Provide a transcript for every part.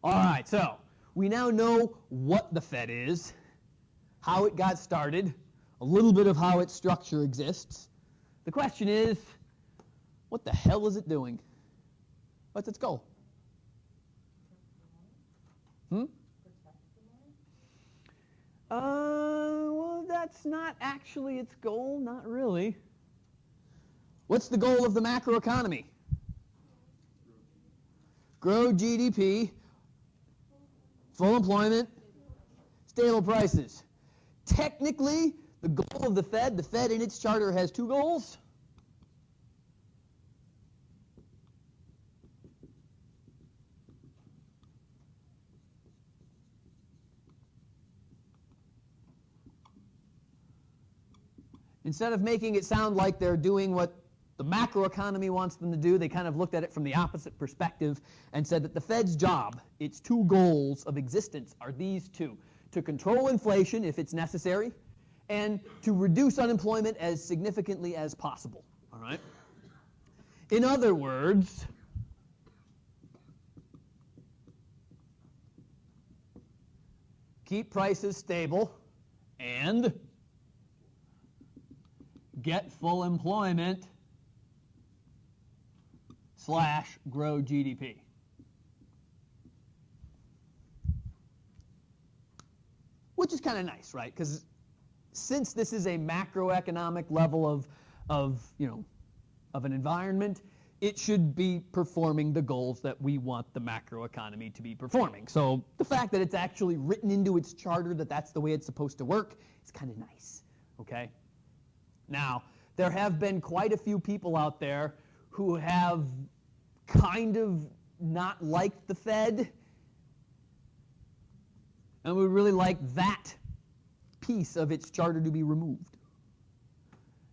All right, so we now know what the Fed is, how it got started, a little bit of how its structure exists. The question is, what the hell is it doing? What's its goal? Well, that's not actually its goal, not really. What's the goal of the macroeconomy? Grow GDP, full employment, stable prices. Technically, the goal of the Fed in its charter has two goals. Instead of making it sound like they're doing what the macroeconomy wants them to do, they kind of looked at it from the opposite perspective and said that the Fed's job, its two goals of existence, are these two: to control inflation if it's necessary, and to reduce unemployment as significantly as possible. All right? In other words, keep prices stable and get full employment / grow GDP. Which is kind of nice, right? Because since this is a macroeconomic level of an environment, it should be performing the goals that we want the macroeconomy to be performing. So the fact that it's actually written into its charter that that's the way it's supposed to work is kind of nice, okay? Now, there have been quite a few people out there who have kind of not liked the Fed, and would really like that piece of its charter to be removed.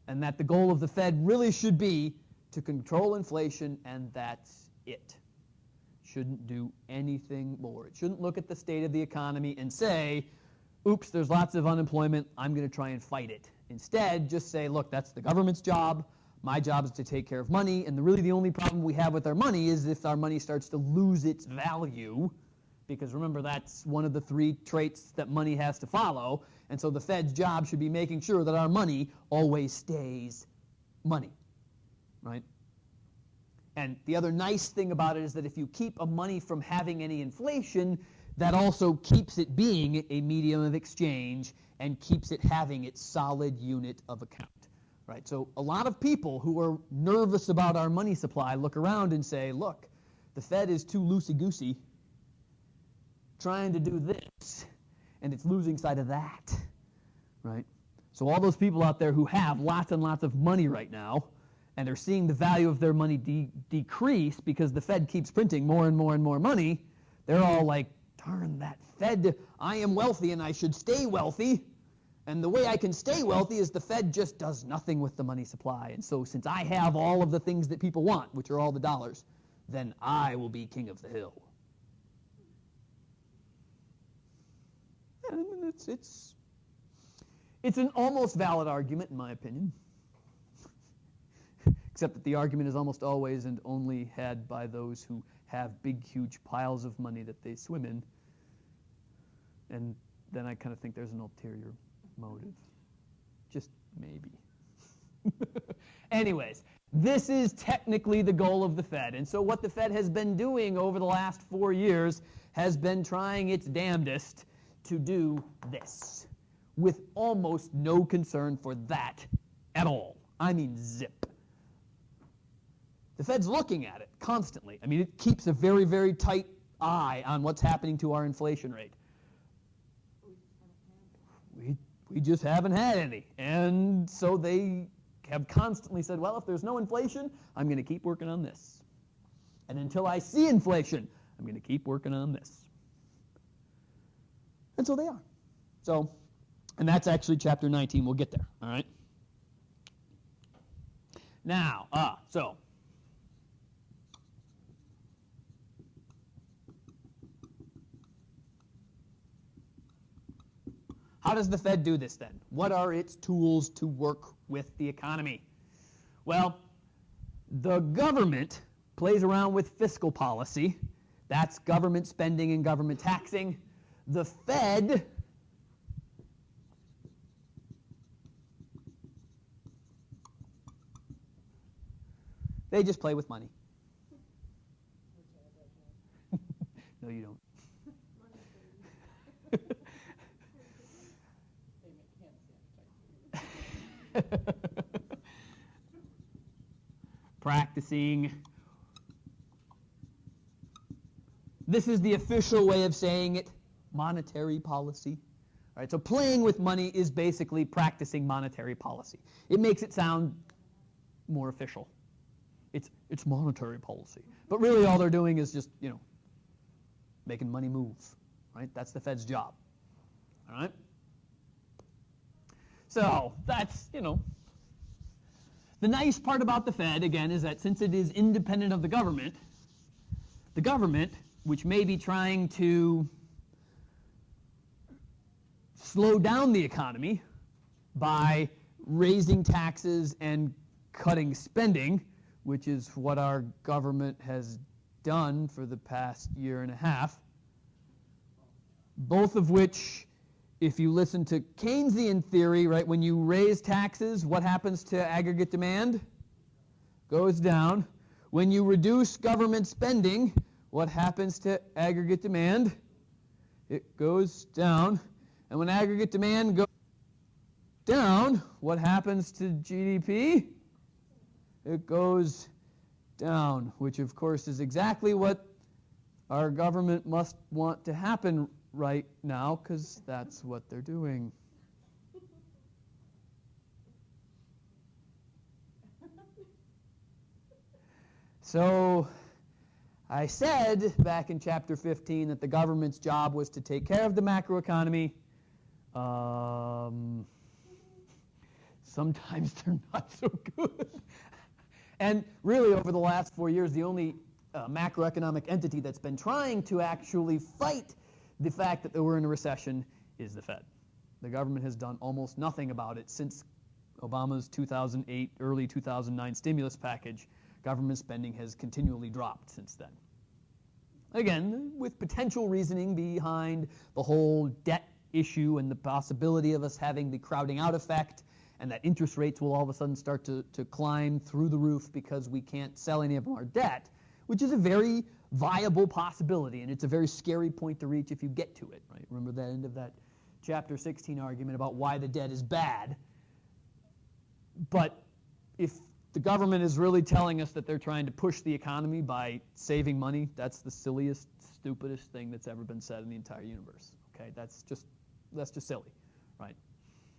And that the goal of the Fed really should be to control inflation, and that's it. Shouldn't do anything more. It shouldn't look at the state of the economy and say, oops, there's lots of unemployment, I'm going to try and fight it. Instead, just say, look, that's the government's job. My job is to take care of money, and really the only problem we have with our money is if our money starts to lose its value, because remember, that's one of the three traits that money has to follow, and so the Fed's job should be making sure that our money always stays money, right? And the other nice thing about it is that if you keep a money from having any inflation, that also keeps it being a medium of exchange and keeps it having its solid unit of account, right? So a lot of people who are nervous about our money supply look around and say, look, the Fed is too loosey-goosey trying to do this, and it's losing sight of that, right? So all those people out there who have lots and lots of money right now and are seeing the value of their money decrease because the Fed keeps printing more and more and more money, they're all like, darn that Fed, I am wealthy and I should stay wealthy. And the way I can stay wealthy is the Fed just does nothing with the money supply. And so since I have all of the things that people want, which are all the dollars, then I will be king of the hill. And it's an almost valid argument, in my opinion. Except that the argument is almost always and only had by those who have big, huge piles of money that they swim in. And then I kind of think there's an ulterior motive. Just maybe. Anyways, this is technically the goal of the Fed. And so what the Fed has been doing over the last 4 years has been trying its damnedest to do this, with almost no concern for that at all. I mean, zip. The Fed's looking at it constantly. I mean, it keeps a very, very tight eye on what's happening to our inflation rate. We just haven't had any. And so they have constantly said, well, if there's no inflation, I'm going to keep working on this. And until I see inflation, I'm going to keep working on this. And so they are. So, and that's actually chapter 19. We'll get there, all right? Now, so how does the Fed do this then? What are its tools to work with the economy? Well, the government plays around with fiscal policy That's government spending and government taxing. The Fed they just play with money. No, you don't. Practicing. This is the official way of saying it, monetary policy. All right, so playing with money is basically practicing monetary policy. It makes it sound more official. It's monetary policy. But really all they're doing is just, making money move, right? That's the Fed's job. All right? So that's, the nice part about the Fed, again, is that since it is independent of the government, which may be trying to slow down the economy by raising taxes and cutting spending, which is what our government has done for the past year and a half, both of which, if you listen to Keynesian theory, right, when you raise taxes, what happens to aggregate demand? Goes down. When you reduce government spending, what happens to aggregate demand? It goes down. And when aggregate demand goes down, what happens to GDP? It goes down, which of course is exactly what our government must want to happen right now, because that's what they're doing. So I said back in chapter 15 that the government's job was to take care of the macroeconomy. Sometimes they're not so good. And really, over the last 4 years, the only macroeconomic entity that's been trying to actually fight the fact that we're in a recession is the Fed. The government has done almost nothing about it since Obama's 2008, early 2009 stimulus package. Government spending has continually dropped since then. Again, with potential reasoning behind the whole debt issue and the possibility of us having the crowding out effect, and that interest rates will all of a sudden start to climb through the roof because we can't sell any of our debt, which is a very viable possibility, and it's a very scary point to reach if you get to it, right? Remember that end of that chapter 16 argument about why the debt is bad. But if the government is really telling us that they're trying to push the economy by saving money, that's the silliest, stupidest thing that's ever been said in the entire universe. Okay, that's just silly, right?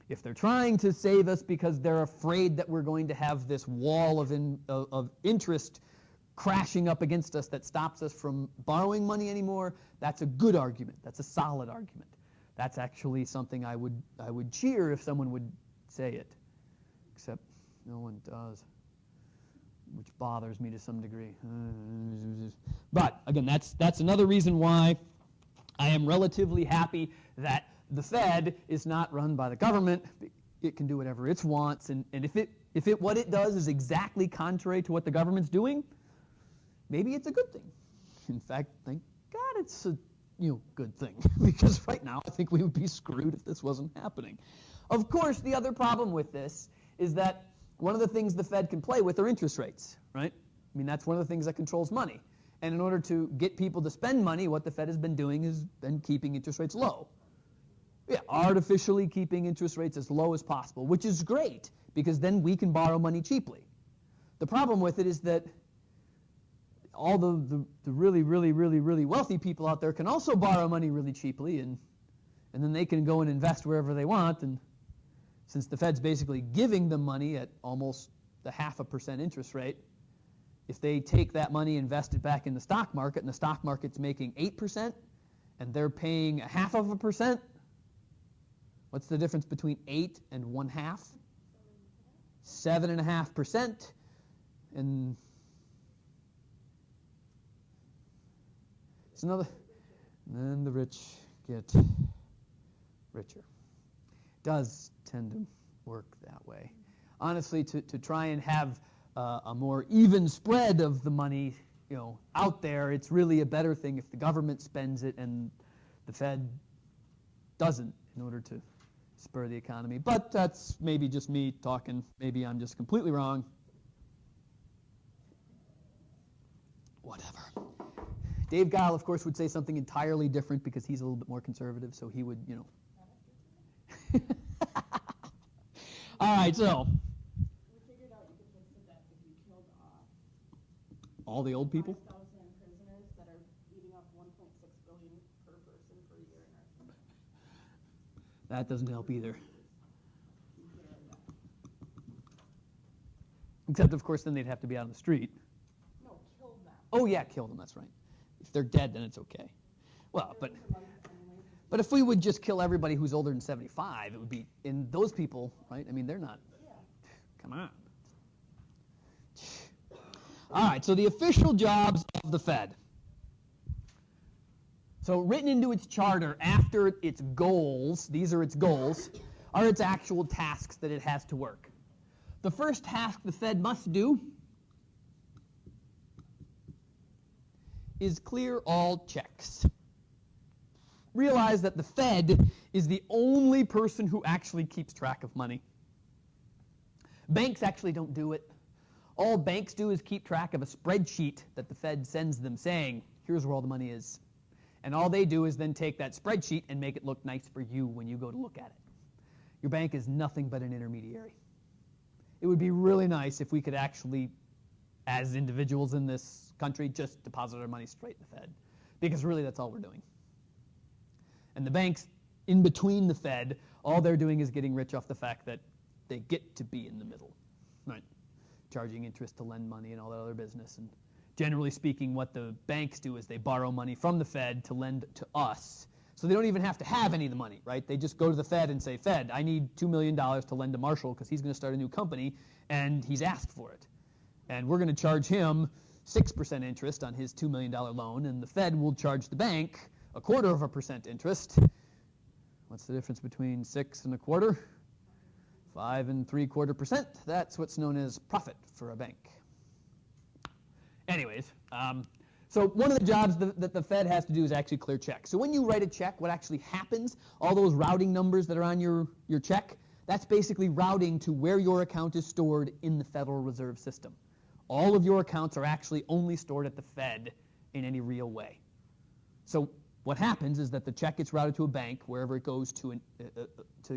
If they're trying to save us because they're afraid that we're going to have this wall of interest crashing up against us that stops us from borrowing money anymore, that's a good argument. That's a solid argument. That's actually something I would cheer if someone would say it, except no one does, which bothers me to some degree. But again, that's another reason why I am relatively happy that the Fed is not run by the government. It can do whatever it wants, and if what it does is exactly contrary to what the government's doing, maybe it's a good thing. In fact, thank God it's a good thing, because right now I think we would be screwed if this wasn't happening. Of course, the other problem with this is that one of the things the Fed can play with are interest rates, right? I mean, that's one of the things that controls money. And in order to get people to spend money, what the Fed has been doing is been keeping interest rates low. Yeah, artificially keeping interest rates as low as possible, which is great, because then we can borrow money cheaply. The problem with it is that all the really, really, really, really wealthy people out there can also borrow money really cheaply, and then they can go and invest wherever they want. And since the Fed's basically giving them money at almost the 0.5% interest rate, if they take that money, invest it back in the stock market, and the stock market's making 8%, and they're paying 0.5%, what's the difference between 8 and 1/2? 7.5%, and it's another. And then the rich get richer. Does tend to work that way. Honestly, to try and have a more even spread of the money out there, it's really a better thing if the government spends it and the Fed doesn't in order to spur the economy. But that's maybe just me talking. Maybe I'm just completely wrong. Whatever. Dave Gile, of course, would say something entirely different because he's a little bit more conservative, so he would, All right, so. We figured out you could fix the debt if you killed off all the old people? 5,000 prisoners that are eating up 1.6 billion per person per year in our country. That doesn't help either. Except, of course, then they'd have to be out on the street. No, kill them. Oh, yeah, kill them, that's right. If they're dead, then it's okay. Well, but if we would just kill everybody who's older than 75, it would be, in those people, right? I mean, they're not. Yeah. Come on. All right, so the official jobs of the Fed. So written into its charter after its goals, these are its goals, are its actual tasks that it has to work. The first task the Fed must do is clear all checks. Realize that the Fed is the only person who actually keeps track of money. Banks actually don't do it. All banks do is keep track of a spreadsheet that the Fed sends them saying, here's where all the money is. And all they do is then take that spreadsheet and make it look nice for you when you go to look at it. Your bank is nothing but an intermediary. It would be really nice if we could actually, as individuals in this country, just deposit our money straight in the Fed. Because really that's all we're doing. And the banks in between the Fed, all they're doing is getting rich off the fact that they get to be in the middle, right? Charging interest to lend money and all that other business. And generally speaking, what the banks do is they borrow money from the Fed to lend to us. So they don't even have to have any of the money, right? They just go to the Fed and say, Fed, I need $2 million to lend to Marshall because he's going to start a new company, and he's asked for it. And we're going to charge him 6% interest on his $2 million loan, and the Fed will charge the bank 0.25% interest. What's the difference between 6 1/4? 5 3/4%. That's what's known as profit for a bank. Anyways, so one of the jobs that the Fed has to do is actually clear checks. So when you write a check, what actually happens, all those routing numbers that are on your check, that's basically routing to where your account is stored in the Federal Reserve System. All of your accounts are actually only stored at the Fed in any real way. So what happens is that the check gets routed to a bank, wherever it goes to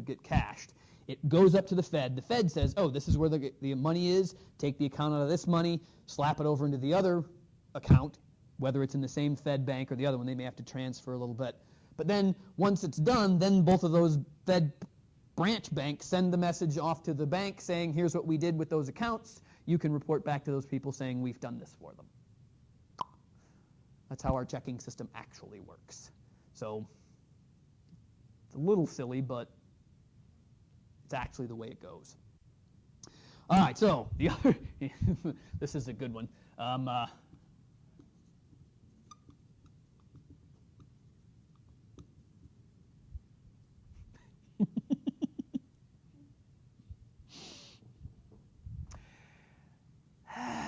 get cashed. It goes up to the Fed. The Fed says, oh, this is where the money is. Take the account out of this money, slap it over into the other account, whether it's in the same Fed bank or the other one. They may have to transfer a little bit. But then once it's done, then both of those Fed branch banks send the message off to the bank saying, here's what we did with those accounts. You can report back to those people saying we've done this for them. That's how our checking system actually works. So it's a little silly, but it's actually the way it goes. All right, so the other, this is a good one.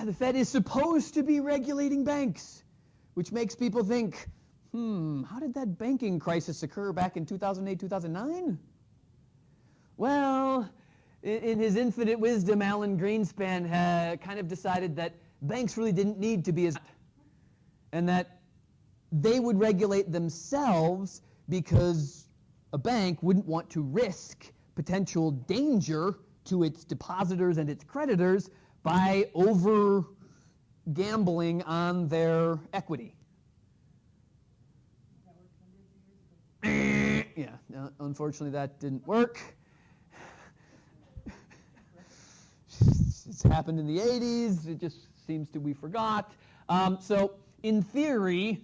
The Fed is supposed to be regulating banks, which makes people think, how did that banking crisis occur back in 2008, 2009? Well, in his infinite wisdom, Alan Greenspan had kind of decided that banks really didn't need to be as, and that they would regulate themselves because a bank wouldn't want to risk potential danger to its depositors and its creditors by over gambling on their equity. Yeah, unfortunately that didn't work. It's happened in the 80s. It just seems to we forgot. So in theory,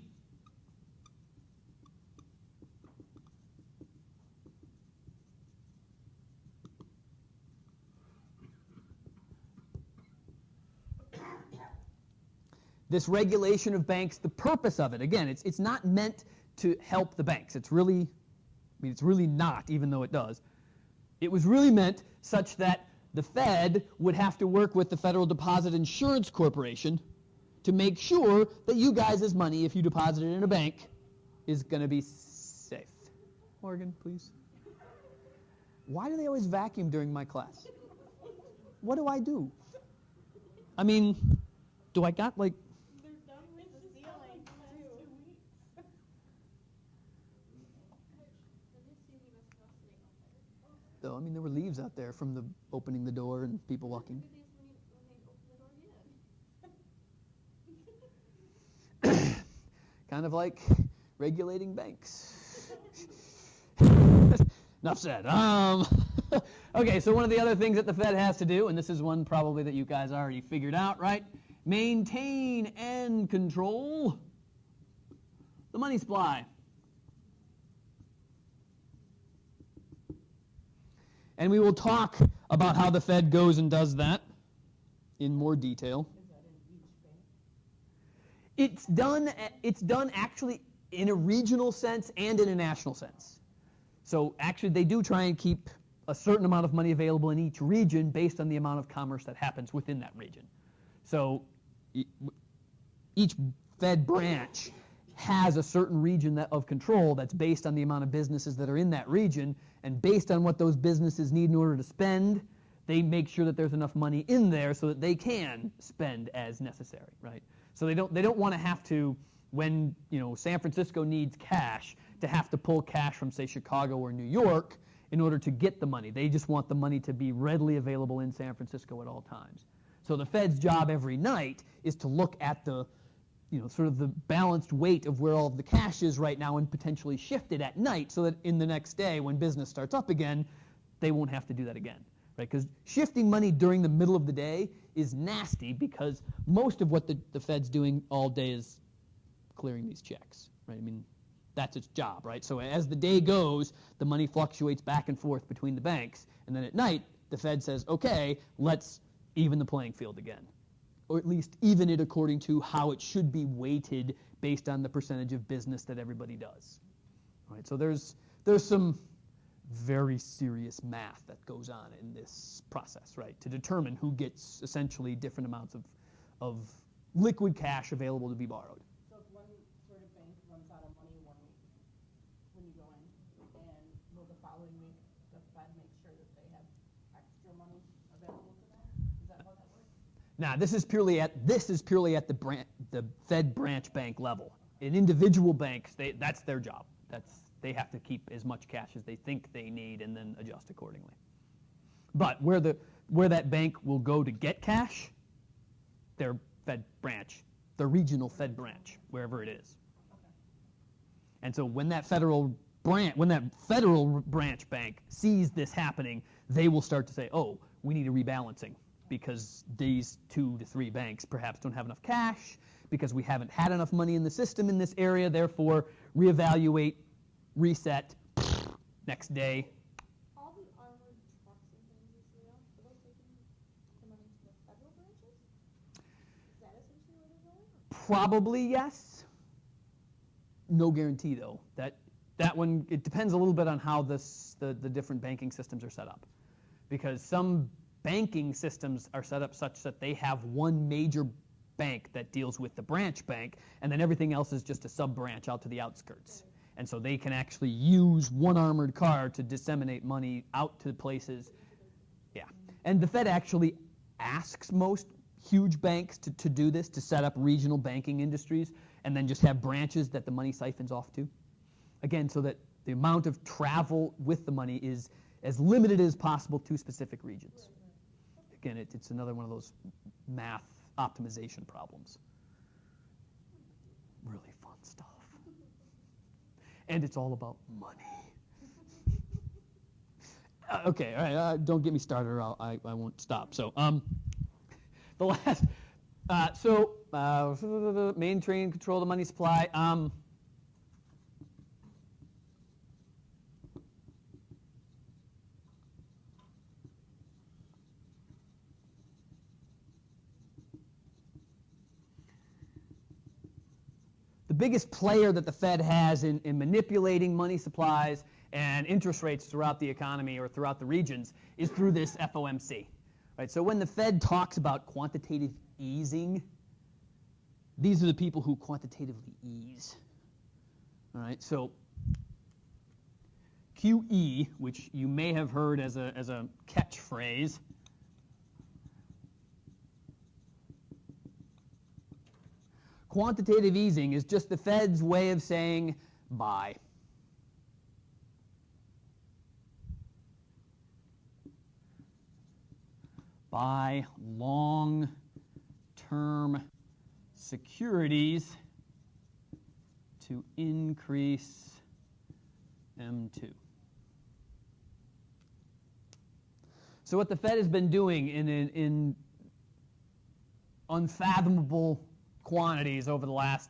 this regulation of banks, the purpose of it, again, it's not meant to help the banks. It's really not, even though it does. It was really meant such that the Fed would have to work with the Federal Deposit Insurance Corporation to make sure that you guys' money, if you deposit it in a bank, is going to be safe. Morgan, please. Why do they always vacuum during my class? What do I do? I mean, do I got like... They're done with the ceiling for the last 2 weeks. Though, I mean, there were leaves out there from the opening the door and people walking. Kind of like regulating banks. Enough said. Okay, so one of the other things that the Fed has to do, and this is one probably that you guys already figured out, right? Maintain and control the money supply. And we will talk about how the Fed goes and does that in more detail. Is that in each bank? It's done actually in a regional sense and in a national sense. So actually they do try and keep a certain amount of money available in each region based on the amount of commerce that happens within that region. So each Fed branch has a certain region of control that's based on the amount of businesses that are in that region, and based on what those businesses need in order to spend, they make sure that there's enough money in there so that they can spend as necessary, right? So they don't want to have to, when San Francisco needs cash, to have to pull cash from, say, Chicago or New York in order to get the money. They just want the money to be readily available in San Francisco at all times. So the Fed's job every night is to look at the sort of the balanced weight of where all of the cash is right now and potentially shift it at night so that in the next day when business starts up again, they won't have to do that again, right? Because shifting money during the middle of the day is nasty because most of what the Fed's doing all day is clearing these checks, right? I mean, that's its job, right? So as the day goes, the money fluctuates back and forth between the banks, and then at night, the Fed says, okay, let's even the playing field again. Or at least even it according to how it should be weighted based on the percentage of business that everybody does. Right? So there's some very serious math that goes on in this process, right? To determine who gets essentially different amounts of liquid cash available to be borrowed. So if one sort of bank runs out of money 1 week when you go in, and will the following week the Fed make sure that they have extra money available to them? Is that how that works? Now, this is purely at the Fed branch bank level. In individual banks, that's their job. They have to keep as much cash as they think they need and then adjust accordingly. But where that bank will go to get cash, their Fed branch, the regional Fed branch, wherever it is. Okay. And so when that federal branch bank sees this happening, they will start to say, oh, we need a rebalancing because these 2 to 3 banks perhaps don't have enough cash, because we haven't had enough money in the system in this area, therefore reevaluate, reset, next day. All the armored trucks and things you see now, are those taking the money to the federal branches? Is that essentially where they're going? Probably yes. No guarantee though. That one, it depends a little bit on how the different banking systems are set up, because some banking systems are set up such that they have one major bank that deals with the branch bank, and then everything else is just a sub-branch out to the outskirts. And so they can actually use one armored car to disseminate money out to places. Yeah. And the Fed actually asks most huge banks to do this, to set up regional banking industries, and then just have branches that the money siphons off to. Again, so that the amount of travel with the money is as limited as possible to specific regions. Again, it's another one of those math optimization problems. Really fun stuff. And it's all about money. Okay, all right, don't get me started or I won't stop. So the last, maintain and control the money supply. The biggest player that the Fed has in manipulating money supplies and interest rates throughout the economy or throughout the regions is through this FOMC. Right? So when the Fed talks about quantitative easing, These are the people who quantitatively ease. All right, so QE, which you may have heard as a catchphrase, quantitative easing is just the Fed's way of saying buy. Buy long-term securities to increase M2. So what the Fed has been doing in unfathomable quantities over the last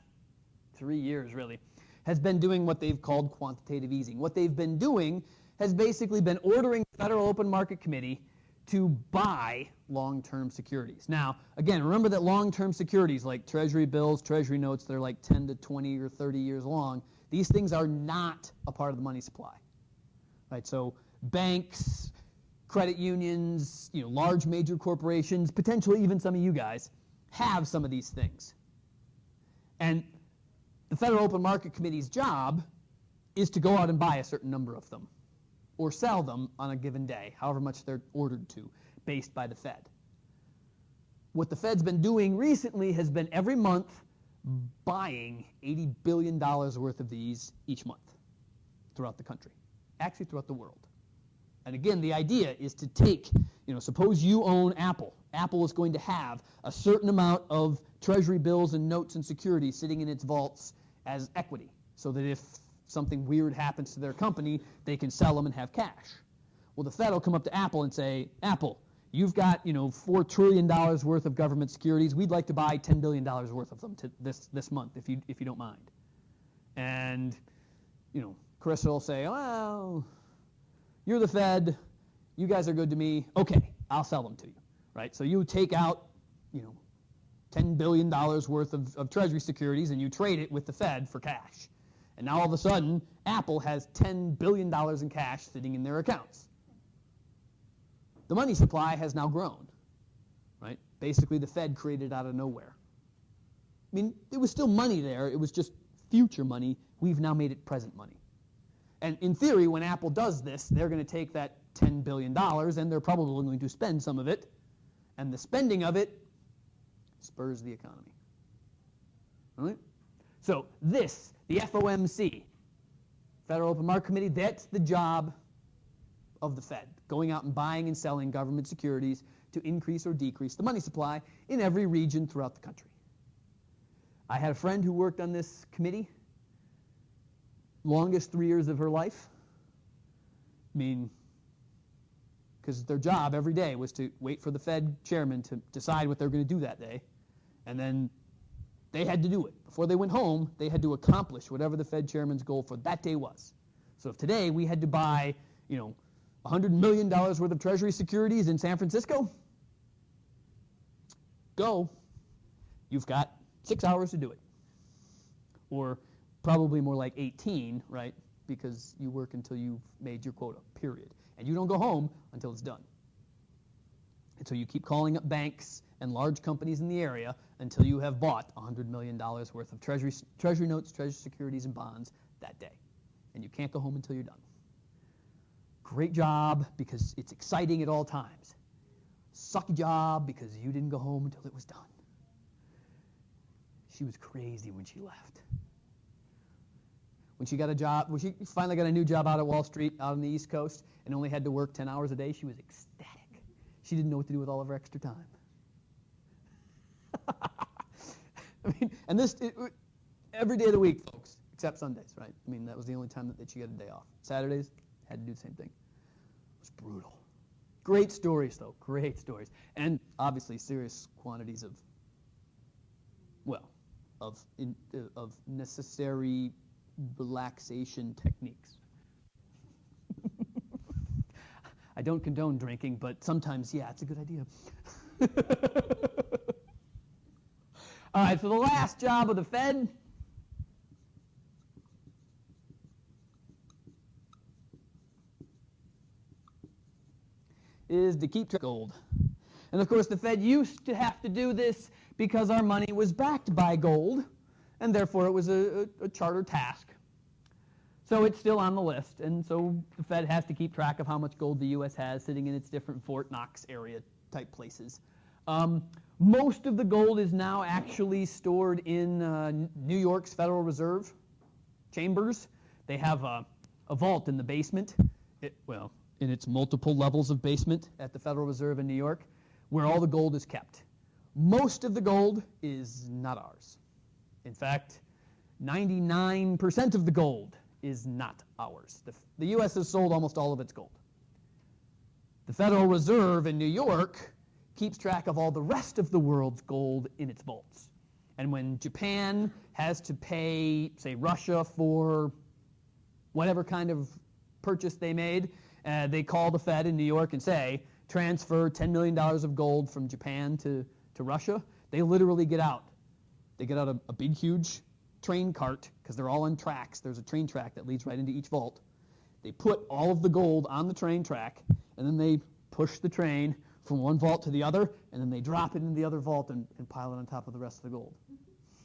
3 years, really, has been doing what they've called quantitative easing. What they've been doing has basically been ordering the Federal Open Market Committee to buy long-term securities. Now, again, remember that long-term securities like Treasury bills, Treasury notes, they're like 10 to 20 or 30 years long. These things are not a part of the money supply. Right? So banks, credit unions, large major corporations, potentially even some of you guys, have some of these things. And the Federal Open Market Committee's job is to go out and buy a certain number of them, or sell them on a given day, however much they're ordered to, based by the Fed. What the Fed's been doing recently has been every month buying $80 billion worth of these each month throughout the country, actually throughout the world. And again, the idea is to take, suppose you own Apple. Apple is going to have a certain amount of Treasury bills and notes and securities sitting in its vaults as equity, so that if something weird happens to their company, they can sell them and have cash. Well, the Fed will come up to Apple and say, Apple, you've got $4 trillion worth of government securities. We'd like to buy $10 billion worth of them this month, if you don't mind. And Chris will say, well, you're the Fed. You guys are good to me. Okay, I'll sell them to you. Right? So you take out $10 billion worth of Treasury securities and you trade it with the Fed for cash. And now all of a sudden, Apple has $10 billion in cash sitting in their accounts. The money supply has now grown, right? Basically, the Fed created it out of nowhere. I mean, there was still money there. It was just future money. We've now made it present money. And in theory, when Apple does this, they're going to take that $10 billion, and they're probably going to spend some of it. And the spending of it spurs the economy. All right? So this, the FOMC, Federal Open Market Committee, that's the job of the Fed, going out and buying and selling government securities to increase or decrease the money supply in every region throughout the country. I had a friend who worked on this committee, longest 3 years of her life. I mean, because their job every day was to wait for the Fed chairman to decide what they're going to do that day, and then they had to do it. Before they went home, they had to accomplish whatever the Fed chairman's goal for that day was. So if today we had to buy, $100 million worth of Treasury securities in San Francisco, go. You've got 6 hours to do it. Or probably more like 18, right? Because you work until you've made your quota, period. And you don't go home until it's done. And so you keep calling up banks and large companies in the area until you have bought $100 million worth of treasury notes, Treasury securities, and bonds that day. And you can't go home until you're done. Great job because it's exciting at all times. Sucky job because you didn't go home until it was done. She was crazy when she left. When she got a job, when she finally got a new job out at Wall Street, out on the East Coast, and only had to work 10 hours a day, she was ecstatic. She didn't know what to do with all of her extra time. I mean, and every day of the week, folks, except Sundays, right? I mean, that was the only time that she got a day off. Saturdays, had to do the same thing. It was brutal. Great stories, though. Great stories. And obviously serious quantities of necessary relaxation techniques. I don't condone drinking, but sometimes, yeah, it's a good idea. All right, so the last job of the Fed is to keep track of gold. And of course, the Fed used to have to do this because our money was backed by gold, and therefore it was a charter task. So it's still on the list, and so the Fed has to keep track of how much gold the U.S. has sitting in its different Fort Knox area type places. Most of the gold is now actually stored in New York's Federal Reserve chambers. They have a vault in the basement, in its multiple levels of basement at the Federal Reserve in New York, where all the gold is kept. Most of the gold is not ours. In fact, 99% of the gold is not ours. The U.S. has sold almost all of its gold. The Federal Reserve in New York keeps track of all the rest of the world's gold in its vaults. And when Japan has to pay, say, Russia for whatever kind of purchase they made, they call the Fed in New York and say, transfer $10 million of gold from Japan to Russia. They literally get out. They get out a big, huge train cart, because they're all on tracks. There's a train track that leads right into each vault. They put all of the gold on the train track, and then they push the train from one vault to the other, and then they drop it in the other vault and pile it on top of the rest of the gold.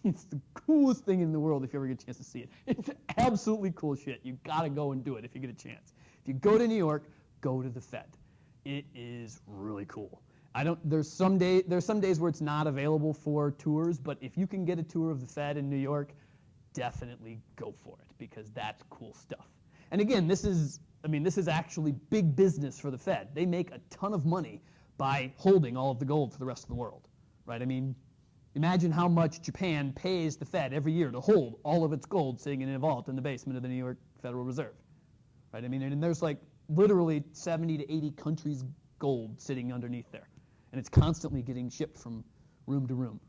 It's the coolest thing in the world if you ever get a chance to see it. It's absolutely cool shit. You got to go and do it if you get a chance. If you go to New York, go to the Fed. It is really cool. There's some days where it's not available for tours, but if you can get a tour of the Fed in New York, definitely go for it, because that's cool stuff. And again, this is actually big business for the Fed. They make a ton of money by holding all of the gold for the rest of the world, right? I mean, imagine how much Japan pays the Fed every year to hold all of its gold sitting in a vault in the basement of the New York Federal Reserve, right? I mean, and there's like literally 70 to 80 countries' gold sitting underneath there, and it's constantly getting shipped from room to room,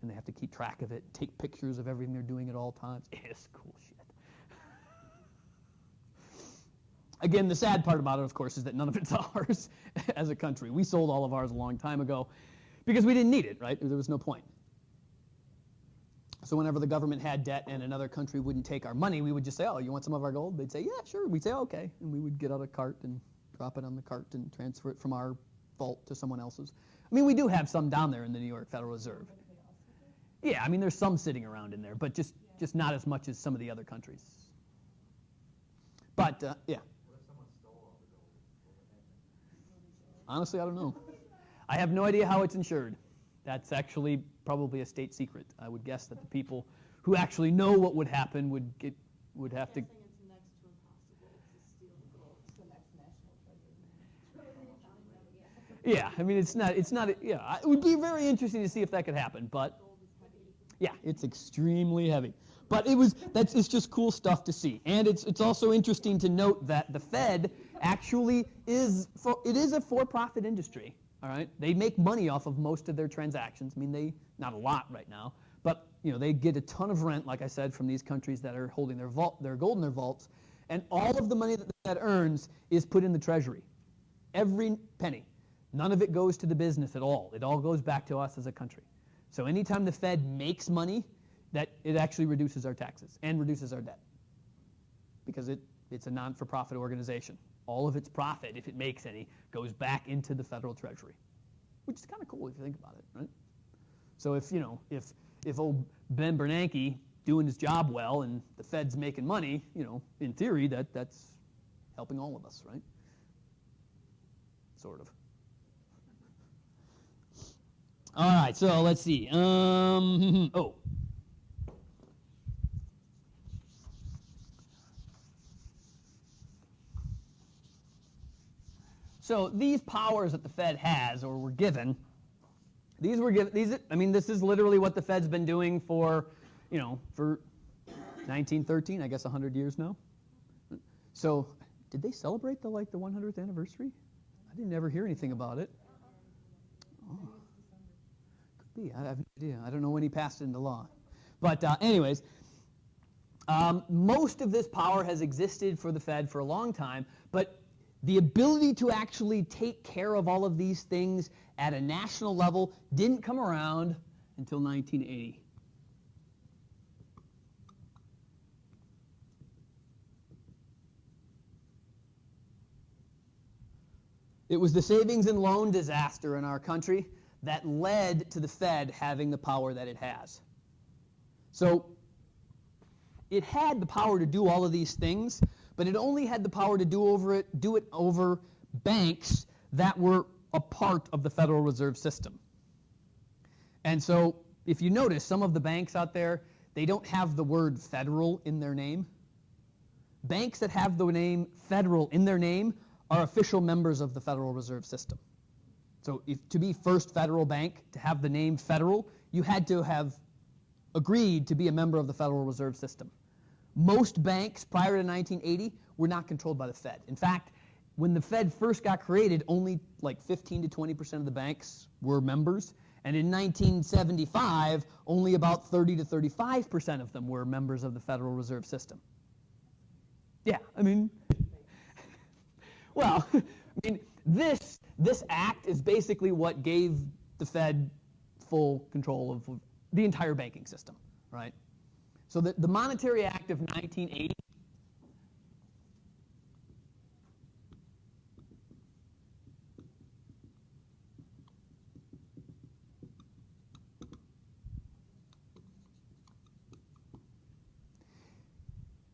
and they have to keep track of it, take pictures of everything they're doing at all times. It's cool shit. Again, the sad part about it, of course, is that none of it's ours as a country. We sold all of ours a long time ago because we didn't need it, right? There was no point. So whenever the government had debt and another country wouldn't take our money, we would just say, oh, you want some of our gold? They'd say, yeah, sure. We'd say, okay. And we would get out a cart and drop it on the cart and transfer it from our vault to someone else's. I mean, we do have some down there in the New York Federal Reserve. Yeah, I mean, there's some sitting around in there, but just not as much as some of the other countries. But, yeah. Honestly, I don't know. I have no idea how it's insured. That's actually probably a state secret. I would guess that the people who actually know what would happen would have to. It's next to impossible to steal the gold. It's the next national treasure. Yeah, I mean, it's not. Yeah, it would be very interesting to see if that could happen, but yeah, it's extremely heavy. But it's just cool stuff to see, and it's also interesting to note that the Fed actually is a for-profit industry. All right, they make money off of most of their transactions. I mean, not a lot right now, but they get a ton of rent, like I said, from these countries that are holding their gold in their vaults, and all of the money that the Fed earns is put in the Treasury. Every penny. None of it goes to the business at all. It all goes back to us as a country. So anytime the Fed makes money, that it actually reduces our taxes and reduces our debt, because it's a non-for-profit organization. All of its profit, if it makes any, goes back into the federal treasury, which is kind of cool if you think about it, right? So if old Ben Bernanke doing his job well and the Fed's making money, in theory that's helping all of us, right? Sort of. All right, so let's see. So these powers that the Fed has, or were given, this is literally what the Fed's been doing for 1913, I guess 100 years now. So did they celebrate the 100th anniversary? I didn't ever hear anything about it. Oh. Could be. I have no idea. I don't know when he passed it into law. But anyways, most of this power has existed for the Fed for a long time, but the ability to actually take care of all of these things at a national level didn't come around until 1980. It was the savings and loan disaster in our country that led to the Fed having the power that it has. So it had the power to do all of these things, but it only had the power to do it over banks that were a part of the Federal Reserve System. And so if you notice, some of the banks out there, they don't have the word federal in their name. Banks that have the name federal in their name are official members of the Federal Reserve System. So to be First Federal Bank, to have the name federal, you had to have agreed to be a member of the Federal Reserve System. Most banks prior to 1980 were not controlled by the Fed. In fact, when the Fed first got created, only like 15 to 20% of the banks were members. And in 1975, only about 30 to 35% of them were members of the Federal Reserve System. Yeah, I mean, well, I mean, this act is basically what gave the Fed full control of the entire banking system, right? So the Monetary Act of 1980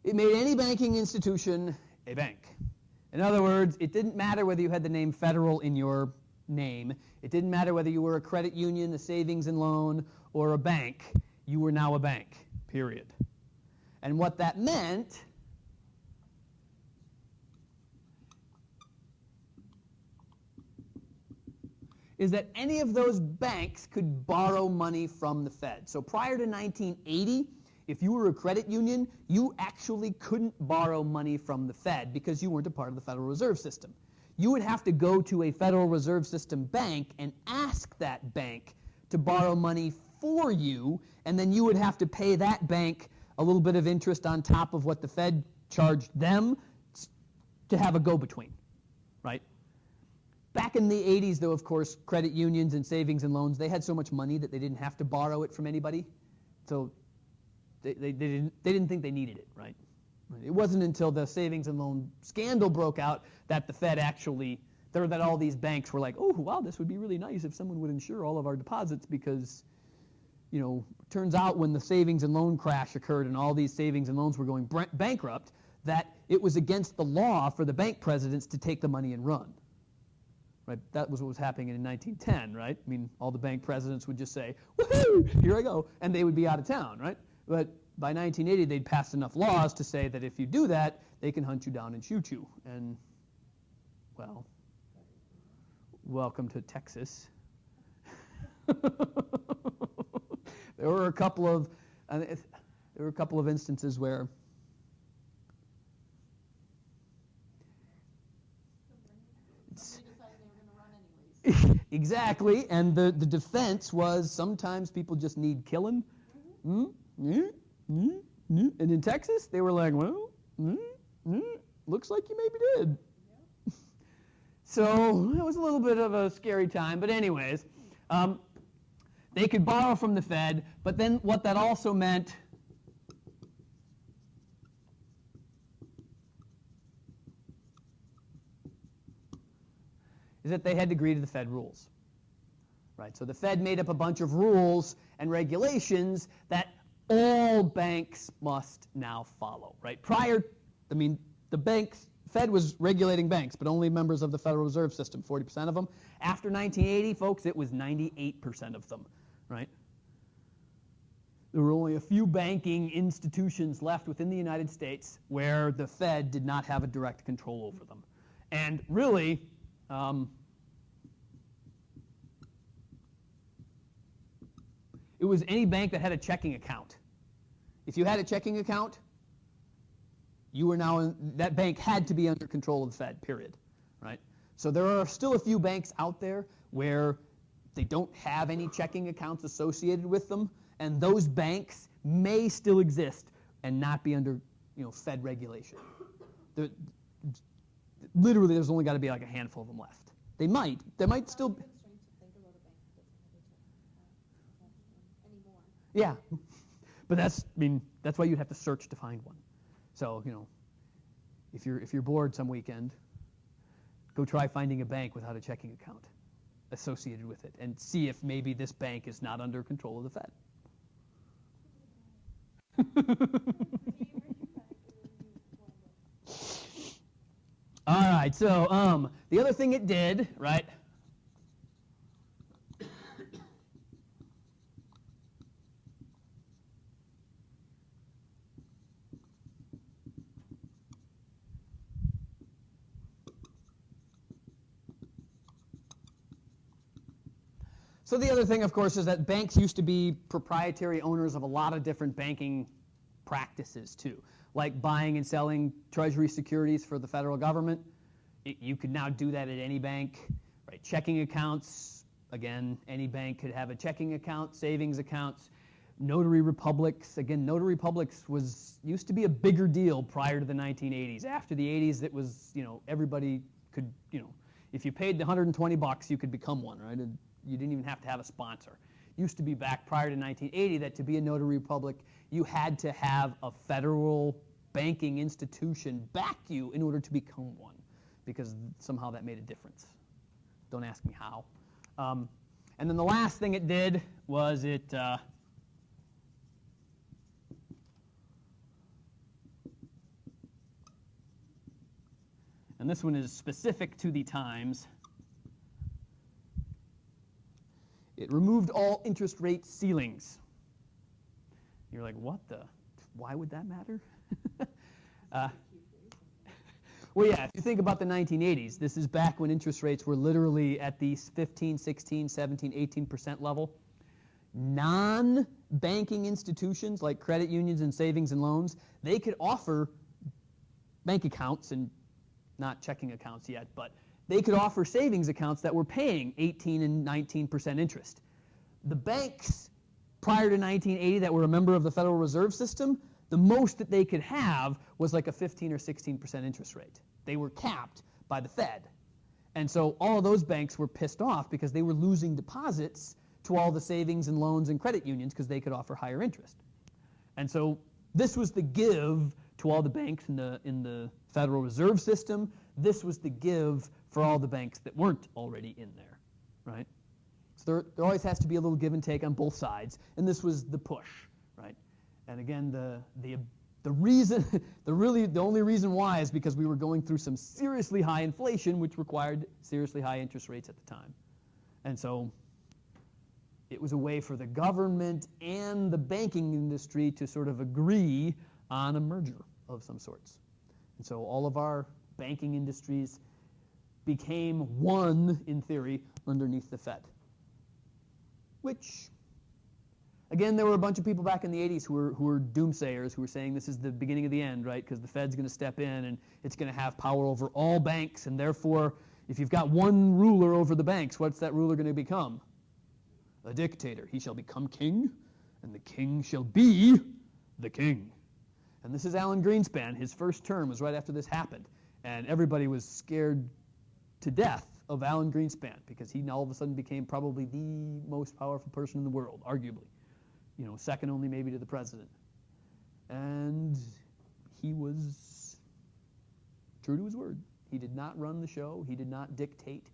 it made any banking institution a bank. In other words, it didn't matter whether you had the name federal in your name. It didn't matter whether you were a credit union, a savings and loan, or a bank. You were now a bank, period. And what that meant is that any of those banks could borrow money from the Fed. So prior to 1980, if you were a credit union, you actually couldn't borrow money from the Fed because you weren't a part of the Federal Reserve System. You would have to go to a Federal Reserve System bank and ask that bank to borrow money for you, and then you would have to pay that bank a little bit of interest on top of what the Fed charged them to have a go-between, right? Back in the 80s, though, of course, credit unions and savings and loans, they had so much money that they didn't have to borrow it from anybody. So they didn't think they needed it, right? It wasn't until the savings and loan scandal broke out that the Fed actually, that all these banks were like, oh, wow, this would be really nice if someone would insure all of our deposits because, you know, turns out when the savings and loan crash occurred and all these savings and loans were going bankrupt, that it was against the law for the bank presidents to take the money and run. Right? That was what was happening in 1910, right? I mean, all the bank presidents would just say, woohoo, here I go, and they would be out of town, right? But by 1980, they'd passed enough laws to say that if you do that, they can hunt you down and shoot you. And, well, welcome to Texas. There were a couple of instances where exactly, and the defense was sometimes people just need killing. And in Texas, they were like, well, looks like you maybe did. So it was a little bit of a scary time. But anyways, they could borrow from the Fed, but then what that also meant is that they had to agree to the Fed rules. Right? So the Fed made up a bunch of rules and regulations that all banks must now follow. Right? The Fed was regulating banks, but only members of the Federal Reserve System, 40% of them. After 1980, folks, it was 98% of them. Right? There were only a few banking institutions left within the United States where the Fed did not have a direct control over them. And really, it was any bank that had a checking account. If you had a checking account, you were now that bank had to be under control of the Fed, period. Right? So there are still a few banks out there where they don't have any checking accounts associated with them, and those banks may still exist and not be under, Fed regulation. Literally, there's only got to be like a handful of them left. There might still be. Yeah, but that's why you'd have to search to find one. So, if you're bored some weekend, go try finding a bank without a checking account. associated with it and see if maybe this bank is not under control of the Fed. All right, so the other thing it did, right? So the other thing, of course, is that banks used to be proprietary owners of a lot of different banking practices too, like buying and selling treasury securities for the federal government. You could now do that at any bank, right? Checking accounts, again, any bank could have a checking account, savings accounts, notary republics. Again, notary republics used to be a bigger deal prior to the 1980s. After the 80s, it was, everybody could, if you paid the $120, you could become one, right? And you didn't even have to have a sponsor. Used to be back prior to 1980 that to be a notary public, you had to have a federal banking institution back you in order to become one, because somehow that made a difference. Don't ask me how. And then the last thing it did was it and this one is specific to the times. It removed all interest rate ceilings. You're like, why would that matter? Well, yeah, if you think about the 1980s, this is back when interest rates were literally at the 15, 16, 17, 18% level. Non-banking institutions like credit unions and savings and loans, they could offer bank accounts, and not checking accounts yet, but they could offer savings accounts that were paying 18 and 19% interest. The banks prior to 1980 that were a member of the Federal Reserve System, the most that they could have was like a 15 or 16% interest rate. They were capped by the Fed. And so all of those banks were pissed off because they were losing deposits to all the savings and loans and credit unions because they could offer higher interest. And so this was the give to all the banks in the Federal Reserve System. This was the give for all the banks that weren't already in there, right? So there always has to be a little give and take on both sides, and this was the push, right? And again, the reason, the only reason why is because we were going through some seriously high inflation, which required seriously high interest rates at the time. And so it was a way for the government and the banking industry to sort of agree on a merger of some sorts. And so all of our banking industries became one, in theory, underneath the Fed. Which, again, there were a bunch of people back in the 80s who were doomsayers, who were saying this is the beginning of the end, right? Because the Fed's going to step in and it's going to have power over all banks, and therefore, if you've got one ruler over the banks, what's that ruler going to become? A dictator. He shall become king, and the king shall be the king. And this is Alan Greenspan. His first term was right after this happened, and everybody was scared to death of Alan Greenspan because he all of a sudden became probably the most powerful person in the world, arguably. Second only maybe to the president. And he was true to his word. He did not run the show. He did not dictate.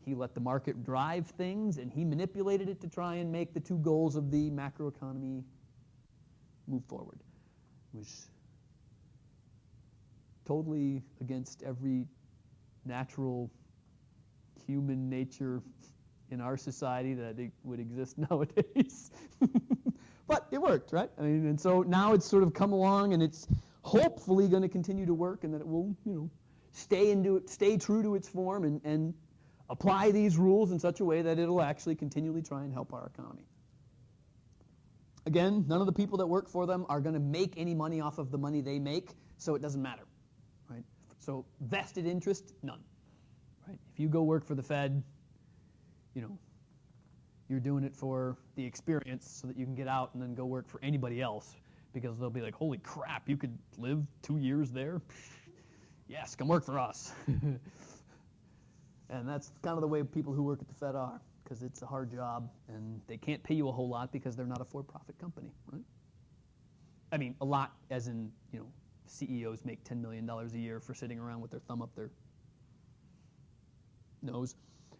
He let the market drive things, and he manipulated it to try and make the two goals of the macroeconomy move forward. It was totally against every natural human nature in our society that it would exist nowadays. But it worked, right? And so now it's sort of come along, and it's hopefully going to continue to work, and that it will, stay true to its form and apply these rules in such a way that it'll actually continually try and help our economy. Again, none of the people that work for them are going to make any money off of the money they make, so it doesn't matter, right? So vested interest, none, right? If you go work for the Fed, you're doing it for the experience so that you can get out and then go work for anybody else, because they'll be like, holy crap, you could live 2 years there? Yes, come work for us. And that's kind of the way people who work at the Fed are, because it's a hard job, and they can't pay you a whole lot because they're not a for-profit company, right? I mean, a lot as in, CEOs make $10 million a year for sitting around with their thumb up their nose.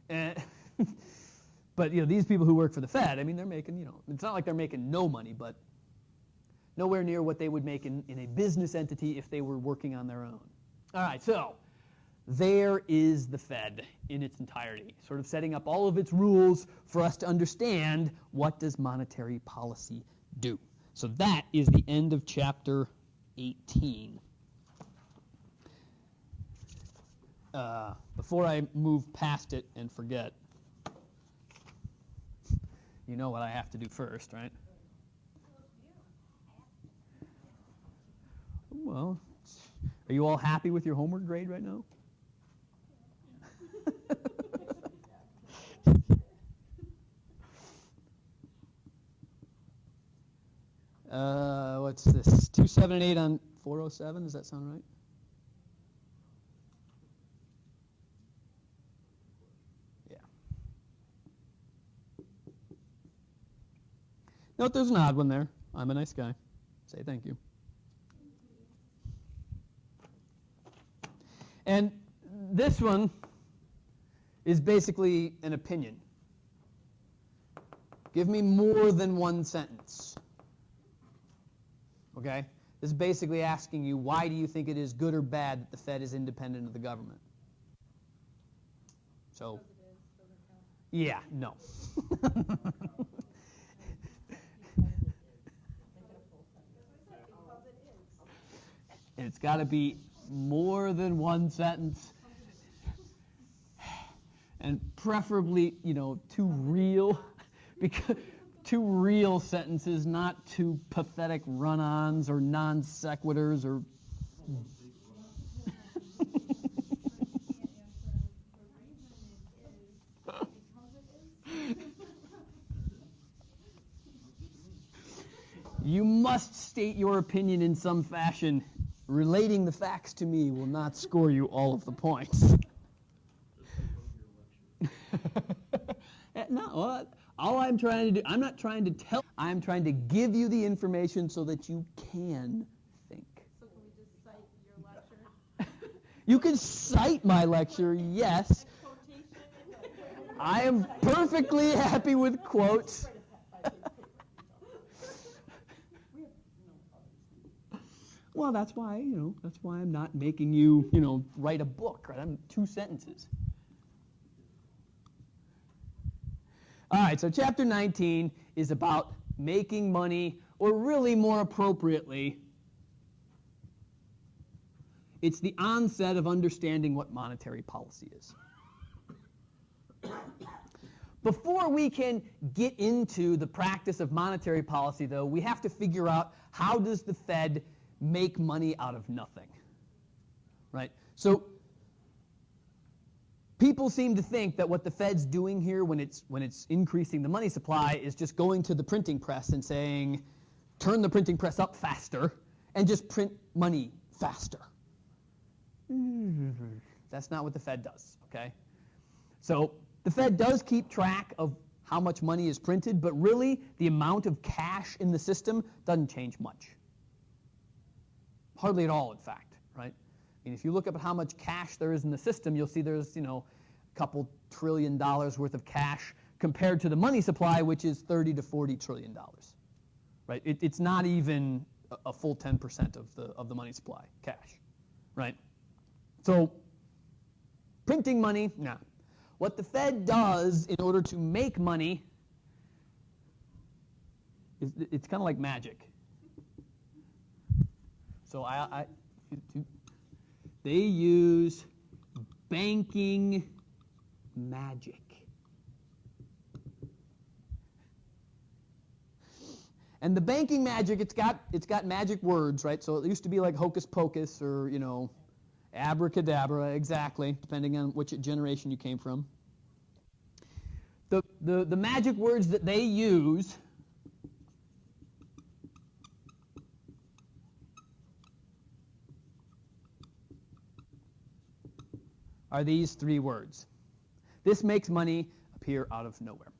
And But, these people who work for the Fed, I mean, they're making, it's not like they're making no money, but nowhere near what they would make in a business entity if they were working on their own. All right, so there is the Fed in its entirety, sort of setting up all of its rules for us to understand what does monetary policy do. So that is the end of chapter 18. Before I move past it and forget, you know what I have to do first, right? Well, are you all happy with your homework grade right now? What's this? 278 on 407, does that sound right? Yeah. Note there's an odd one there. I'm a nice guy. Say thank you. And this one is basically an opinion. Give me more than one sentence. Okay? This is basically asking you, why do you think it is good or bad that the Fed is independent of the government? So, yeah, no. It's got to be more than one sentence, and preferably, two real, because two real sentences, not two pathetic run-ons or non sequiturs or. You must state your opinion in some fashion. Relating the facts to me will not score you all of the points. No, all I'm trying to do, I'm not trying to tell, I'm trying to give you the information so that you can think. So can we just cite your lecture? You can cite my lecture, yes. I am perfectly happy with quotes. Well, that's why, that's why I'm not making you, write a book, right? I'm 2 sentences. All right, so chapter 19 is about making money, or really more appropriately, it's the onset of understanding what monetary policy is. Before we can get into the practice of monetary policy, though, we have to figure out, how does the Fed make money out of nothing, right? So people seem to think that what the Fed's doing here when it's increasing the money supply is just going to the printing press and saying, turn the printing press up faster and just print money faster. That's not what the Fed does, okay? So the Fed does keep track of how much money is printed, but really the amount of cash in the system doesn't change much. Hardly at all, in fact, right? I mean, if you look up at how much cash there is in the system, you'll see there's, a couple $1 trillion worth of cash compared to the money supply, which is $30 to $40 trillion, right? It's not even a full 10% of the money supply, cash, right? So printing money, nah. What the Fed does in order to make money is it's kind of like magic. So they use banking magic. And the banking magic, it's got magic words, right? So it used to be like hocus pocus or, abracadabra, exactly, depending on which generation you came from. The magic words that they use are these 3 words. This makes money appear out of nowhere.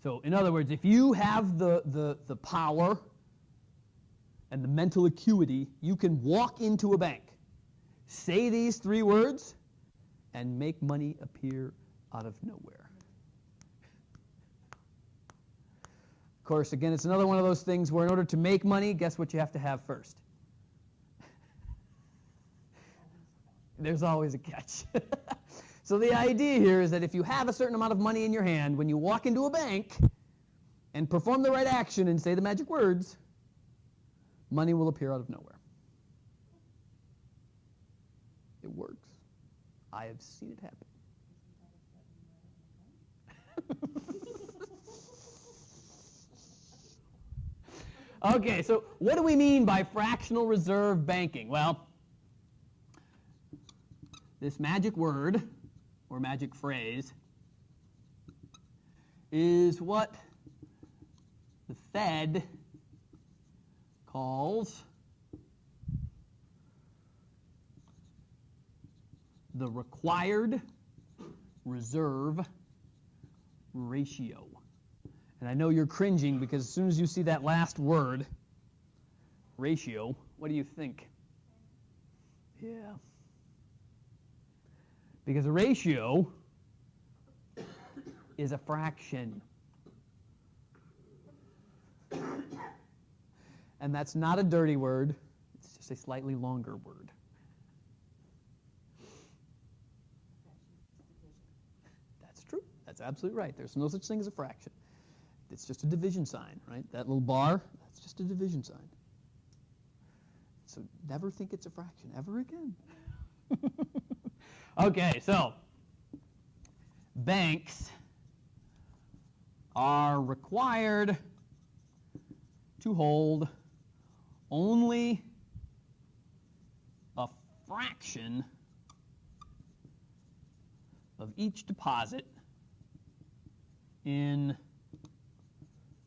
So in other words, if you have the power and the mental acuity, you can walk into a bank, say these 3 words, and make money appear out of nowhere. course, again, it's another one of those things where in order to make money, guess what you have to have first? There's always a catch. So the idea here is that if you have a certain amount of money in your hand, when you walk into a bank and perform the right action and say the magic words, money will appear out of nowhere. It works. I have seen it happen. Okay, so what do we mean by fractional reserve banking? Well, this magic word or magic phrase is what the Fed calls the required reserve ratio. And I know you're cringing because as soon as you see that last word, ratio, what do you think? Yeah. Because a ratio is a fraction. And that's not a dirty word, it's just a slightly longer word. That's true. That's absolutely right. There's no such thing as a fraction. It's just a division sign, right? That little bar, that's just a division sign. So never think it's a fraction ever again. Okay, so banks are required to hold only a fraction of each deposit in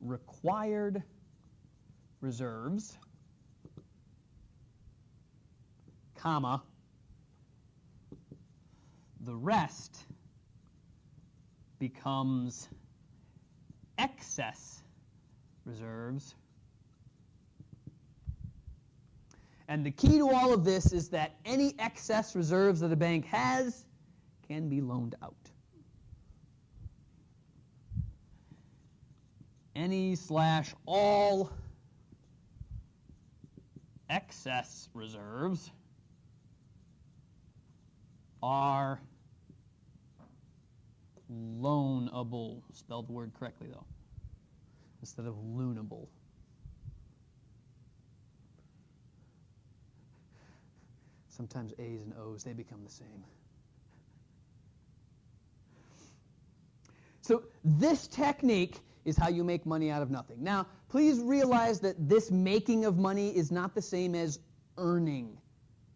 required reserves, comma, the rest becomes excess reserves. And the key to all of this is that any excess reserves that a bank has can be loaned out. Any/all excess reserves are loanable. Spell the word correctly, though, instead of loanable. Sometimes A's and O's, they become the same. So this technique is how you make money out of nothing. Now, please realize that this making of money is not the same as earning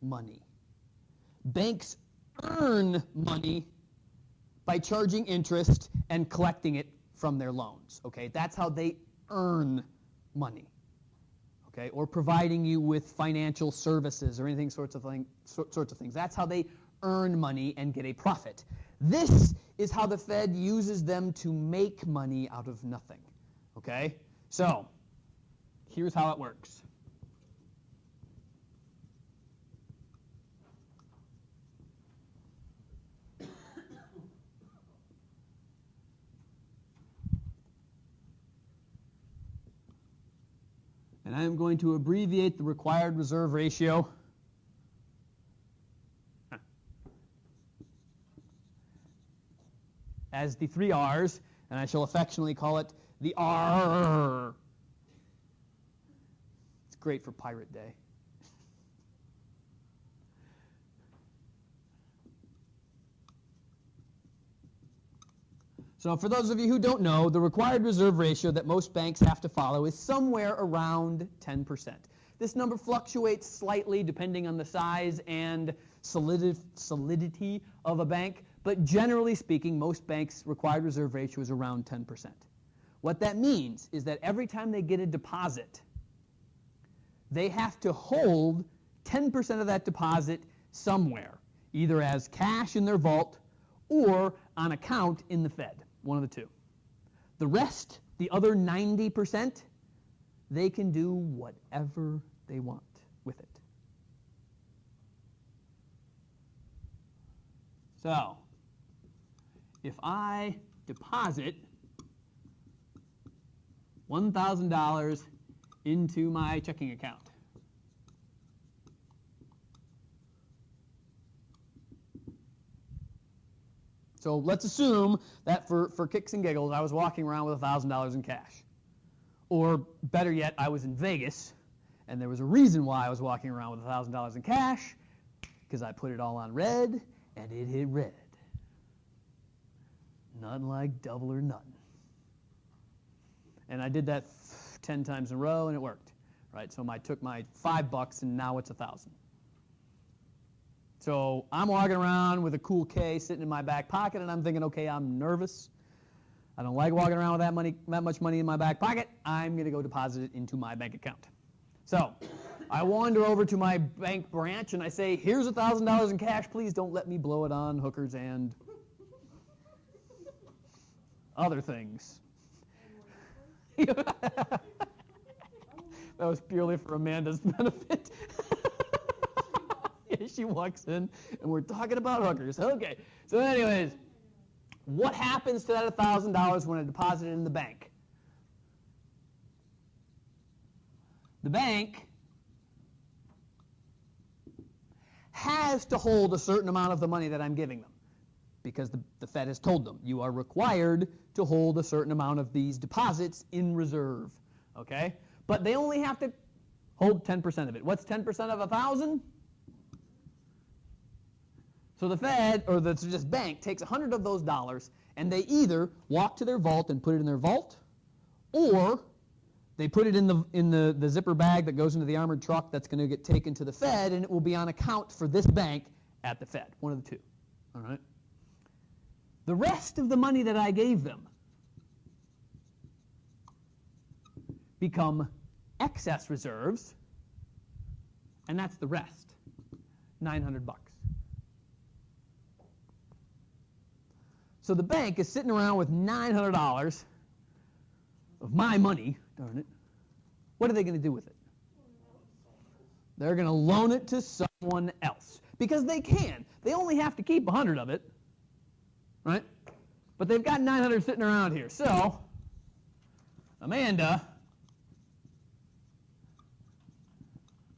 money. Banks earn money by charging interest and collecting it from their loans. Okay, that's how they earn money. Okay, or providing you with financial services or anything sorts of things. That's how they earn money and get a profit. This is how the Fed uses them to make money out of nothing. Okay, so here's how it works. And I am going to abbreviate the required reserve ratio as the 3 R's, and I shall affectionately call it the R. It's great for Pirate Day. So for those of you who don't know, the required reserve ratio that most banks have to follow is somewhere around 10%. This number fluctuates slightly depending on the size and solidity of a bank, but generally speaking, most banks' required reserve ratio is around 10%. What that means is that every time they get a deposit, they have to hold 10% of that deposit somewhere, either as cash in their vault or on account in the Fed, one of the two. The rest, the other 90%, they can do whatever they want with it. So, if I deposit $1,000 into my checking account. So let's assume that for kicks and giggles, I was walking around with $1,000 in cash. Or better yet, I was in Vegas, and there was a reason why I was walking around with $1,000 in cash, because I put it all on red, and it hit red. Nothing like double or nothing. And I did that 10 times in a row, and it worked. Right? So I took my $5, and now it's 1,000. So I'm walking around with a cool K sitting in my back pocket, and I'm thinking, okay, I'm nervous. I don't like walking around with that much money in my back pocket. I'm going to go deposit it into my bank account. So I wander over to my bank branch, and I say, here's $1,000 in cash. Please don't let me blow it on hookers and other things. That was purely for Amanda's benefit. Yeah, she walks in, and we're talking about hookers. Okay, so anyways, what happens to that $1,000 when I deposit it in the bank? The bank has to hold a certain amount of the money that I'm giving them, because the Fed has told them you are required to hold a certain amount of these deposits in reserve. Okay, but they only have to hold 10% of it. What's 10% of 1,000? So the Fed, or the just bank, takes 100 of those dollars, and they either walk to their vault and put it in their vault, or they put it in the zipper bag that goes into the armored truck that's going to get taken to the Fed, and it will be on account for this bank at the Fed, one of the two. All right. The rest of the money that I gave them become excess reserves, and that's the rest, $900. So the bank is sitting around with $900 of my money, darn it. What are they going to do with it? They're going to loan it to someone else. Because they can. They only have to keep 100 of it, right? But they've got 900 sitting around here. So Amanda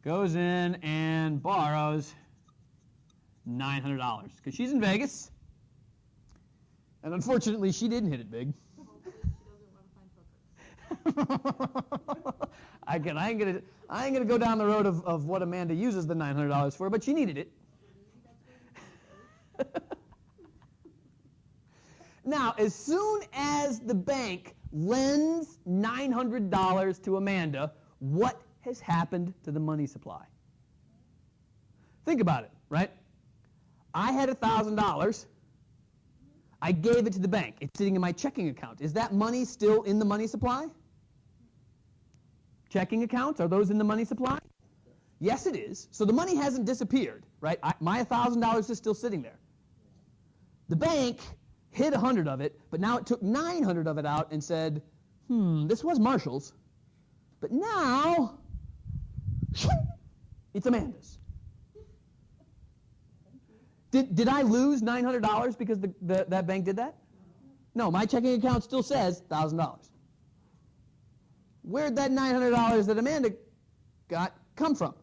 goes in and borrows $900 because she's in Vegas. And unfortunately, she didn't hit it big. I ain't gonna go down the road of what Amanda uses the $900 for, but she needed it. Now, as soon as the bank lends $900 to Amanda, what has happened to the money supply? Think about it, right? I had $1,000. I gave it to the bank. It's sitting in my checking account. Is that money still in the money supply? Checking accounts, are those in the money supply? Yes, it is. So the money hasn't disappeared, right? My $1,000 is still sitting there. The bank hid 100 of it, but now it took 900 of it out and said, this was Marshall's, but now it's Amanda's. Did I lose $900 because that bank did that? No, my checking account still says $1,000. Where'd that $900 that Amanda got come from?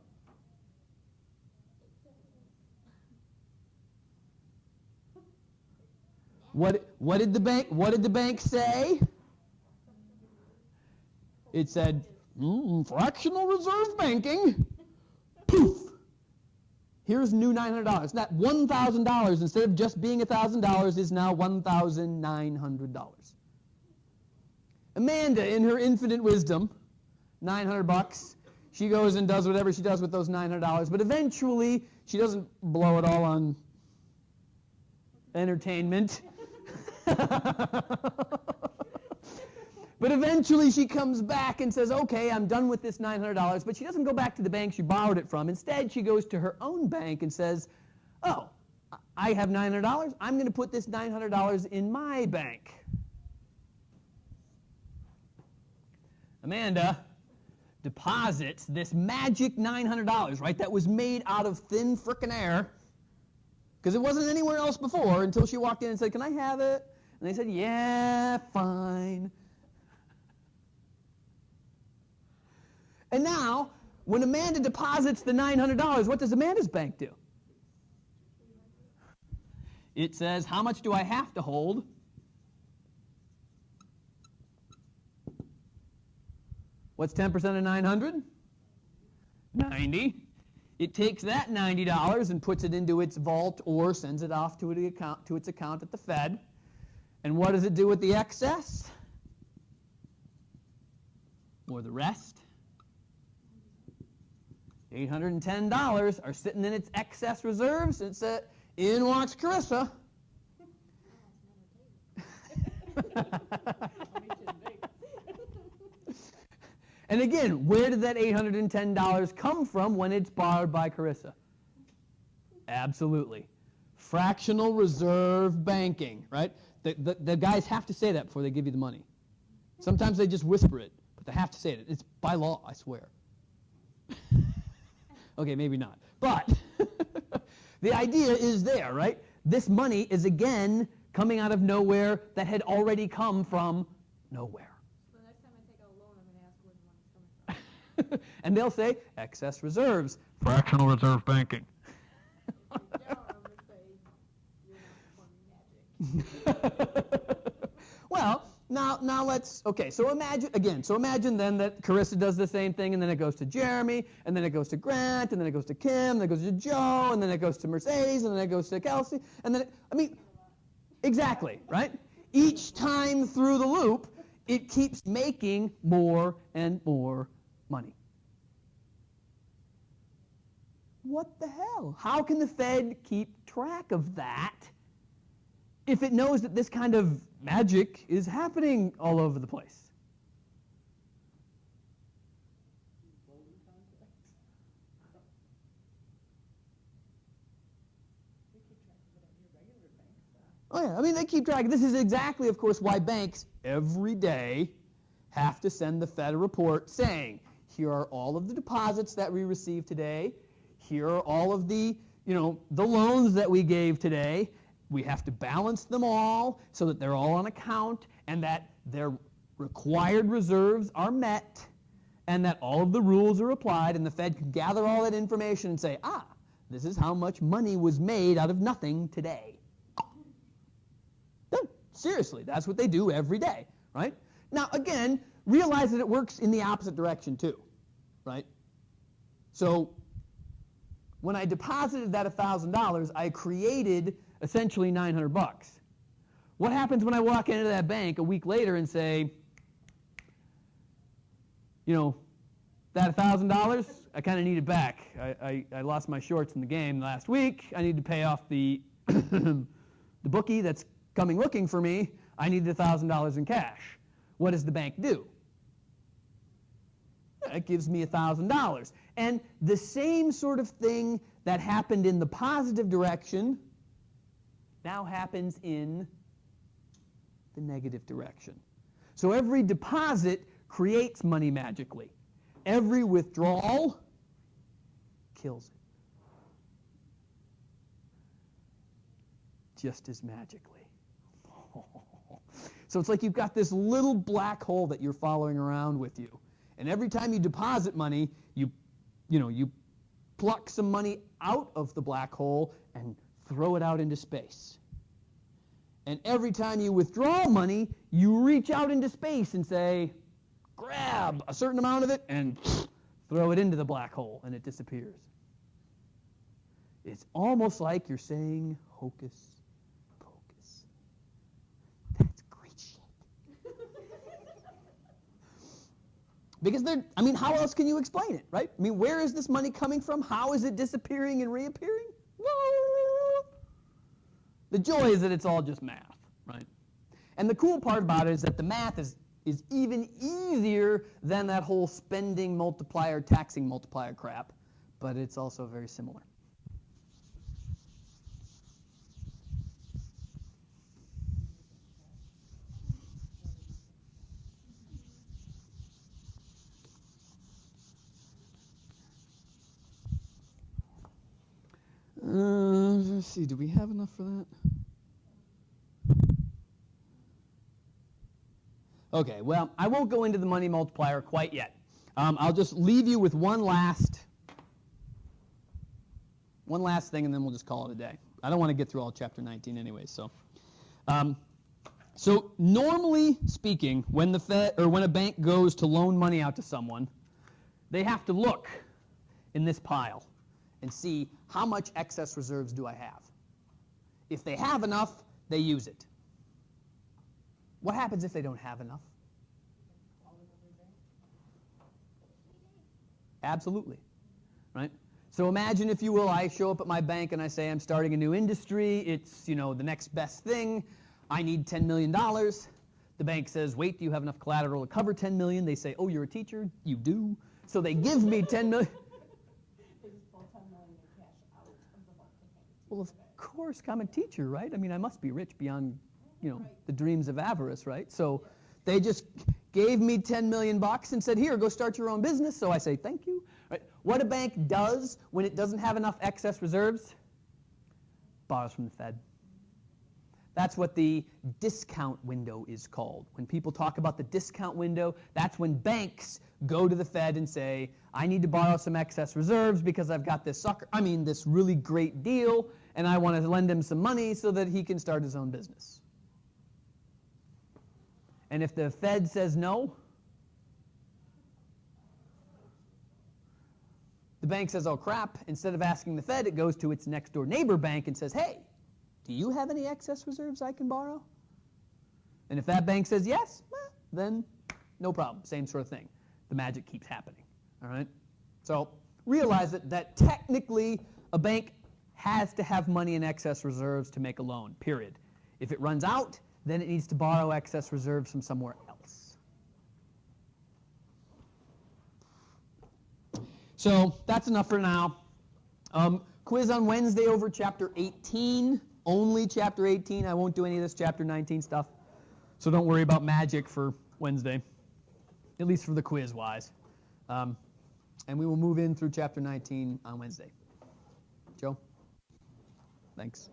What did the bank say? It said, fractional reserve banking. Poof. Here's new $900. That $1,000, instead of just being $1,000, is now $1,900. Amanda, in her infinite wisdom, $900, she goes and does whatever she does with those $900, but eventually she doesn't blow it all on entertainment. But eventually she comes back and says, okay, I'm done with this $900, but she doesn't go back to the bank she borrowed it from. Instead, she goes to her own bank and says, oh, I have $900. I'm going to put this $900 in my bank. Amanda deposits this magic $900, right, that was made out of thin frickin' air, because it wasn't anywhere else before until she walked in and said, can I have it? And they said, yeah, fine. And now, when Amanda deposits the $900, what does Amanda's bank do? It says, how much do I have to hold? What's 10% of 900? 90. It takes that $90 and puts it into its vault or sends it off to its account at the Fed. And what does it do with the excess? Or the rest? $810 are sitting in its excess reserves. It's in walks Carissa. And again, where did that $810 come from when it's borrowed by Carissa? Absolutely. Fractional reserve banking, right? The guys have to say that before they give you the money. Sometimes they just whisper it, but they have to say it. It's by law, I swear. Okay, maybe not. But the idea is there, right? This money is, again, coming out of nowhere that had already come from nowhere. So the next time I take out a loan, I'm going to ask where the money's coming from. And they'll say, excess reserves, fractional reserve banking. I'm going to say, you're not performing magic. Well, now let's, okay, so imagine then that Carissa does the same thing, and then it goes to Jeremy, and then it goes to Grant, and then it goes to Kim, and then it goes to Joe, and then it goes to Mercedes, and then it goes to Kelsey, and then, exactly, right? Each time through the loop, it keeps making more and more money. What the hell? How can the Fed keep track of that if it knows that this kind of magic is happening all over the place? Oh yeah, they keep track. This is exactly, of course, why banks every day have to send the Fed a report saying, here are all of the deposits that we received today. Here are all of the loans that we gave today. We have to balance them all so that they're all on account and that their required reserves are met and that all of the rules are applied, and the Fed can gather all that information and say, this is how much money was made out of nothing today. Seriously, that's what they do every day, right? Now, again, realize that it works in the opposite direction too, right? So when I deposited that $1,000, I created essentially $900. What happens when I walk into that bank a week later and say, that $1,000, I kind of need it back. I lost my shorts in the game last week. I need to pay off the the bookie that's coming looking for me. I need the $1,000 in cash. What does the bank do? It gives me $1,000. And the same sort of thing that happened in the positive direction now happens in the negative direction. So every deposit creates money magically. Every withdrawal kills it. Just as magically. So it's like you've got this little black hole that you're following around with you. And every time you deposit money, you pluck some money out of the black hole and throw it out into space. And every time you withdraw money, you reach out into space and say, grab a certain amount of it and throw it into the black hole, and it disappears. It's almost like you're saying hocus pocus. That's great shit. Because how else can you explain it, right? Where is this money coming from? How is it disappearing and reappearing? The joy is that it's all just math, right? And the cool part about it is that the math is even easier than that whole spending multiplier, taxing multiplier crap, but it's also very similar. Let's see, do we have enough for that? Okay, well, I won't go into the money multiplier quite yet. I'll just leave you with one last thing, and then we'll just call it a day. I don't want to get through all chapter 19 anyway. So normally speaking, when the Fed or when a bank goes to loan money out to someone, they have to look in this pile and see how much excess reserves do I have. If they have enough, they use it. What happens if they don't have enough? Absolutely, right? So imagine, if you will, I show up at my bank and I say I'm starting a new industry. It's, the next best thing. I need $10 million. The bank says, wait, do you have enough collateral to cover $10 million? They say, oh, you're a teacher? You do. So they give me $10 million. They just pull $10 million in cash out of the bank to pay the Well, of teacher back. course, I'm a teacher, right? I mean, I must be rich beyond, the dreams of avarice, right? So they just gave me $10 million and said, here, go start your own business. So I say, thank you. Right? What a bank does when it doesn't have enough excess reserves, borrows from the Fed. That's what the discount window is called. When people talk about the discount window, that's when banks go to the Fed and say, I need to borrow some excess reserves because I've got this really great deal, and I want to lend him some money so that he can start his own business. And if the Fed says no, the bank says, oh crap, instead of asking the Fed, it goes to its next door neighbor bank and says, hey, do you have any excess reserves I can borrow? And if that bank says yes, well, then no problem, same sort of thing. The magic keeps happening, all right? So realize that technically a bank has to have money in excess reserves to make a loan, period. If it runs out, then it needs to borrow excess reserves from somewhere else. So that's enough for now. Quiz on Wednesday over chapter 18, only chapter 18. I won't do any of this chapter 19 stuff. So don't worry about magic for Wednesday, at least for the quiz-wise. And we will move in through chapter 19 on Wednesday. Joe? Thanks.